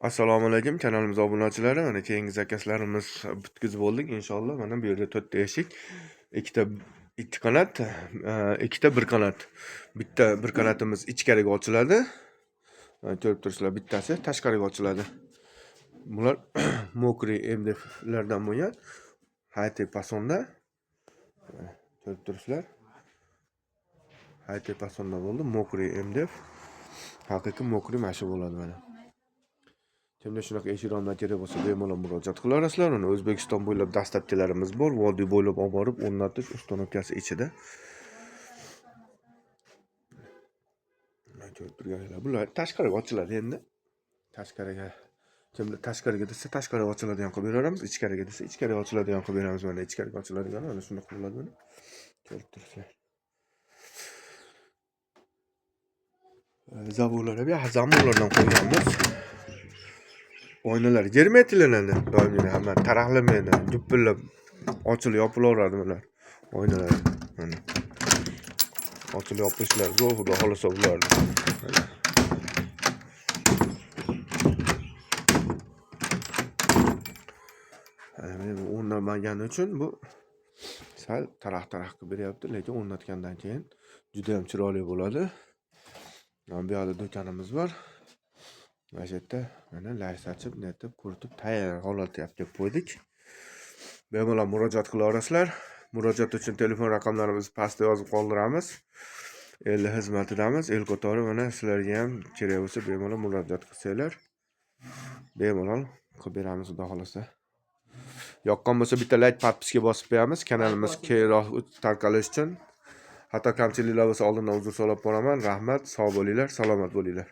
Assalomu alaykum kanalimiz obunachilari. Mana keyingi zakazlarimiz bitkizib bo'ldik inshaalloh. Mana bu yerda 4 ta eshik, ikkita ikki qanot, ikkita bir qanot. Bitta bir qanotimiz ichkariga ochiladi. Ko'rib turibsizlar, bittasi tashqariga ochiladi. Bular mokri MDFlardan bo'lgan. High-tech pasonda. Ko'rib turibsizlar. High-tech pasonda bo'ldi. Mokri MDF. Haqiqiy mokri mashi bo'ladi mana. Kimda shunaqa eshikron material bo'lsa, bemalol murojaat qilaverasizlar. Uni O'zbekiston bo'ylab dastlabkilarimiz bor. Vodiy bo'ylab olib borib o'rnatish ustanovkasi ichida. Ko'rib turganinglar, bular tashqariga ochiladi endi. Tashqariga kimda tashqariga desa, tashqariga ochiladigan qilib beramiz. Ichkariga desa, ichkariga ochiladigan qilib beramiz. Mana ichkariga ochiladigan, mana shunaqa bo'ladi mana. Ko'rib turibsizlar. Zavorlarga zamonlardan qo'yganmiz. Oynalar germetlanadi doimgina, hamma taraqlamaydi, duppillab ochilib yopilaveradi bular. Oynalar mana ochilib yopishlar zo'r, xudo xolasa bularni. Mana o'rnamagani uchun bu sal taraq qilib beryapti, lekin o'rnatgandan keyin juda ham chiroyli bo'ladi. Mana bu yerda do'konimiz bor. Mana shu yerda mana lays ochib, netib, quritib tayyor holatga olib kelib qo'ydik. Bemalol murojaat qilaverasizlar. Murojaat uchun telefon raqamlarimizni pastda yozib qoldiramiz. El xizmatidamiz. El qatori mana sizlarga ham kerak bo'lsa bemalol murojaat qilsanglar, bemalol qilib beramiz xudo xolasa. Yoqqan bo'lsa bitta like podpiska bosib qo'yamiz. Kanalimiz kengroq tarqalish uchun. Hatto kamchiliklar bo'lsa oldindan uzr so'rab qo'yaman. Rahmat, sog' bo'linglar, salomat bo'linglar.